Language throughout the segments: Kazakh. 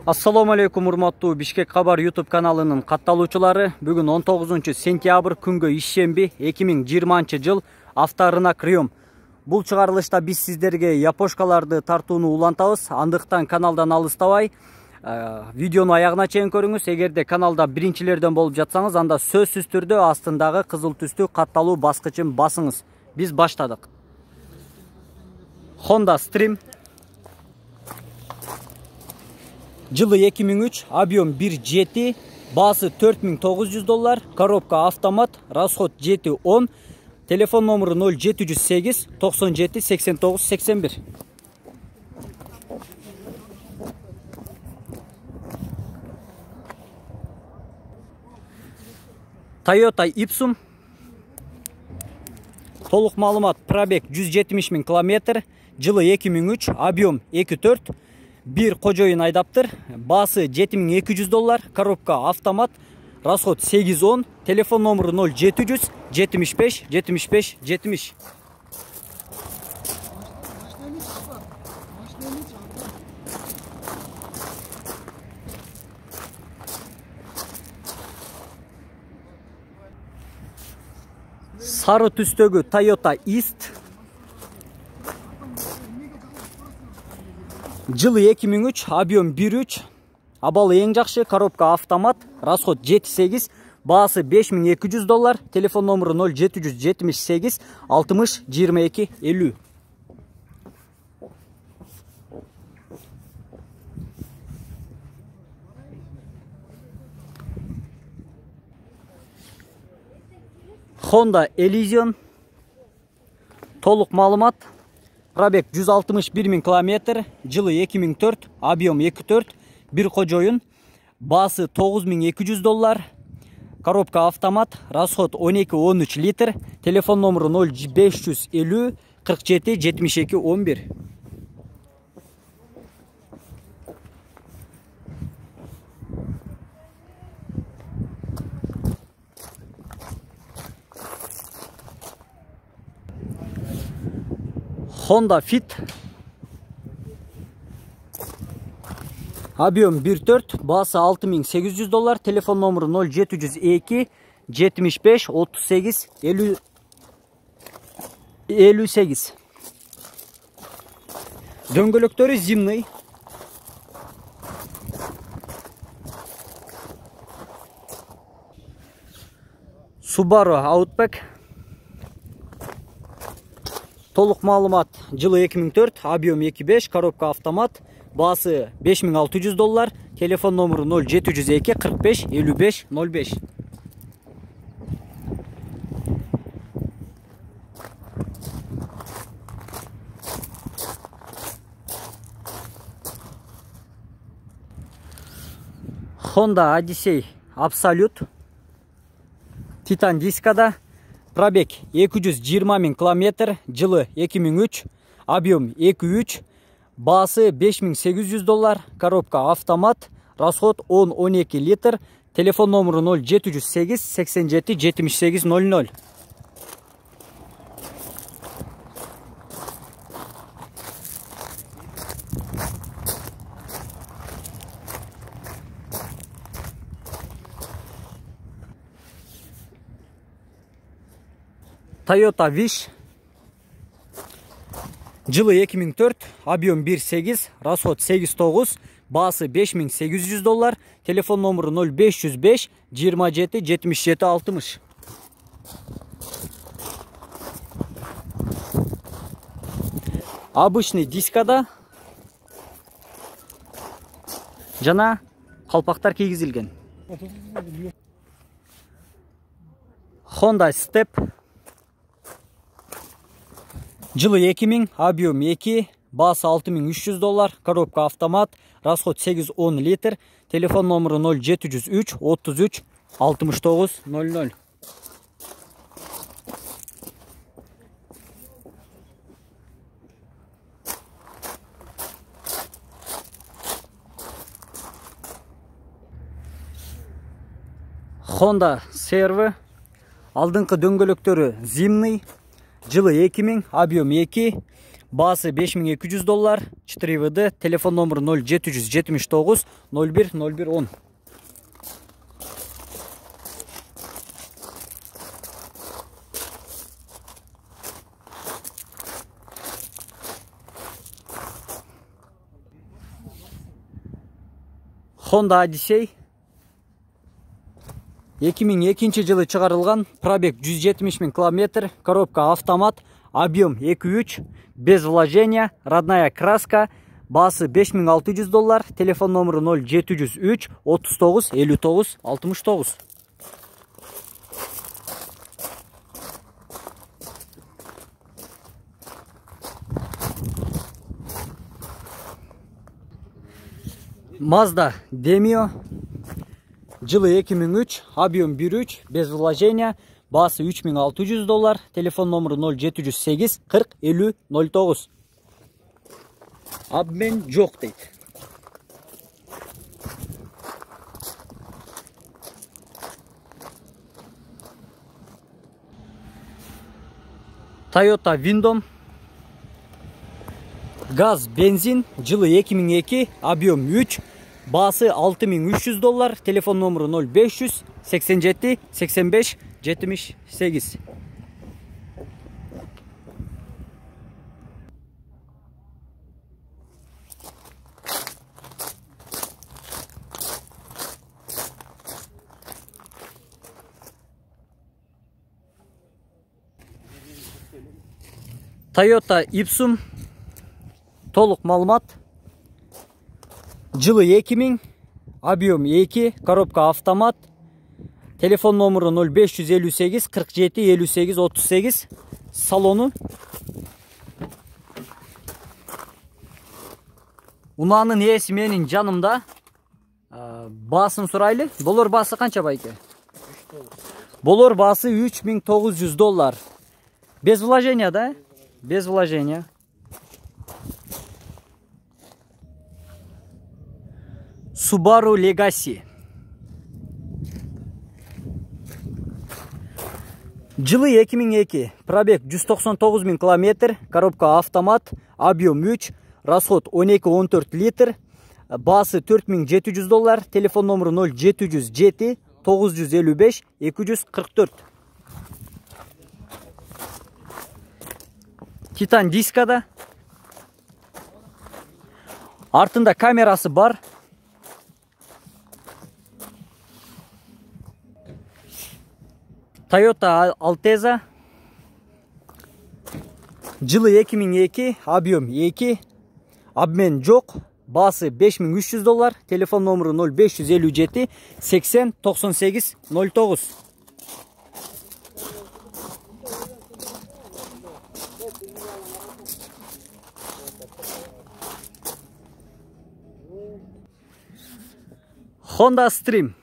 Assalamu alaikum урматтуу Бишкек Кабар YouTube каналынын катталуучулары. Бүгүн 19 сентябрь күнгө ишемби 2020 жыл авторынок Риом. Бул чыгарылышта биз сиздерге япошкаларды тартууну улантабыз. Андыктан каналдан алыстабай, видеону аягына чейин көрүңүз. Эгерде каналда биринчилерден болуп жатсаңыз, анда сөзсүз түрдө астындагы кызыл түстүү катталуу баскычын басыңыз. Биз баштадык. Honda Stream Жылы 2003, объем 1.7, баасы $4900, коробка автомат, расход 7.10, телефон номеру 0708 97 89 81. Toyota Ipsum. Толук маалымат: пробег 170 000 км, жылы 2003, объем 2.4. Bir кожоюн айдаптыр, баасы $7200, коробка автомат, расход 8.10, телефон номеру 0700 75 75 70. Сары түстөгү Toyota East. Жылы 2003, объем 1.3, абалы эң жакшы, коробка автомат, расход 7.8, баасы $5200, телефон номеру 0778 60 22 50. Honda Elysion. Толук маалымат: пробег 161 000 км, жылы 2004, объем 2.4, bir кожоюн, баасы $9200, коробка автомат, расход 12-13 литр, телефон номеру 0550 47 72 11. Honda Fit. Объем 1.4, баасы $6800, телефон номеру 0702 75 38 58. Дөңгөлөктөрү зимный. Subaru Outback. Толук маалымат: жылы 2004, объем 2.5, коробка автомат, баасы $5600, телефон номеру 0702 45 55 05. Honda Odyssey Absolute. Титан дискада. Пробег 220 000 км, жылы 2003, объем 2.3, баасы $5800, коробка автомат, расход 10-12 литр, телефон номеру 0708 87 78 00. Toyota Wish. Жылы 2004, объем 1.8, расход 8.9, баасы $5800, телефон номеру 0505 27 77 60. Обычный дискада жана калпактар кийгизилген. Honda Step. Жылы 2000, объем 2, баасы $6300, коробка автомат, расход 8-10 литр, телефон номеру 0703 33 69 00. Honda Serve. Алдыңкы дөңгөлөктөрү зимный. Жылы 2000, объем 2, Baası 5200 dollar. 4 VD. Telefon nomuru 0779 01 01 10. Honda Odyssey 2002 жылы çıkarılgan, пробег 170 000 km, коробка автомат, объем 2.3, без вложения, родная краска, baası 5600 dollar, telefon nomuru 0703 39 59 69. Mazda Demio жылы 2003, объем 1.3, без вложения, baası 3600 dollar, telefon nomuru 0708 40 50 09. Abmen yok deydi. Toyota Windom gaz benzin жылы 2002, объем 3, baası 6300 dollar, telefon nomuru 0500 87 85 78. Toyota Ipsum толық маалымат жылы 2000, объем 2, коробка автомат, телефон номеру 0558 47 58 38, салону Unanın iyesi menin canımda. Basın suraylı. Bolor bası kança bayke? Bolor bası 3900 dollar. Без вложения, да? Без вложения. Subaru Legacy. Жылы 2002, пробег 199 000 km, коробка автомат, объем 3, расход 12-14 литр, басы 4700 доллар, телефон номеру 0707 955 244. Titan дискада. Артында камерасы бар. Toyota Alteza жылы 2002, объем 2, обмен жоқ, басы 5300 доллар, телефон номеру 0557 80 98 09. Honda Stream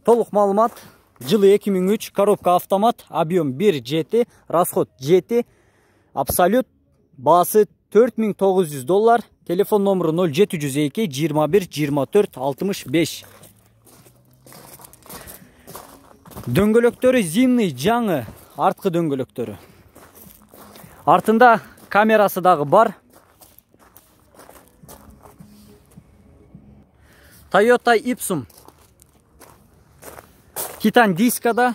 толық маалымат жылы 2003, коробка автомат, объем 1 GT, расход 7, абсолют, басы 4900 доллар, телефон номеру 0702 21 24 65. Дөңгөлөктөрү зимний, жаңы, артқы дөңгөлөктөрү. Артында камерасы дагы бар. Toyota Ipsum Titan дискада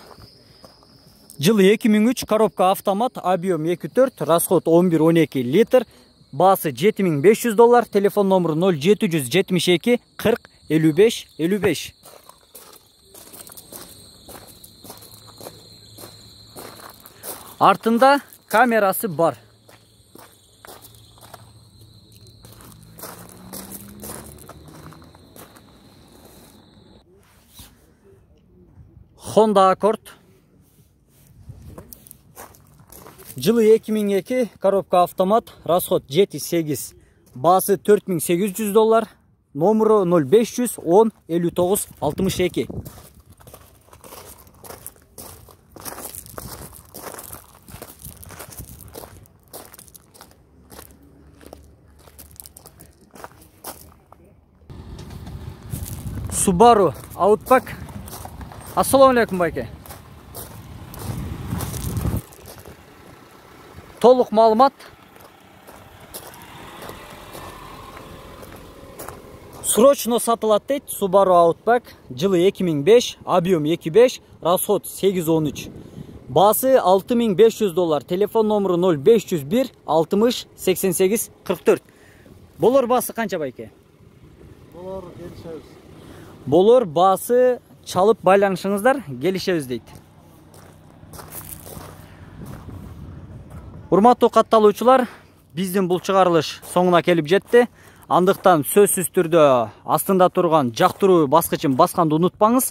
жылы 2003, коробка автомат, объем 2.4, расход 11-12 литр, басы 7500 доллар, телефон номеру 0772 40 55 55. Артында камерасы бар. Honda Accord жылы 2002, коробка автомат, расход 7-8, басы 4800 доллар, номеру 0500 10 59 62. Subaru Outback. Assalamu alaikum bayke. Толук маалымат срочно сатылат дейт. Subaru Outback, жылы 2005, объем 2.5, расход 813. Басы $6500. Телефон номеру 0501 60 88 44. Болор басы канча байке? Болор басы чалып байланышыңыздар, келишебиз дейт. Урматтуу катталуучулар, биздин бул чыгарылыш соңуна келип жетти. Андыктан сөзсүз түрдө астында турган жактыруу баскычын басканды унутпаңыз.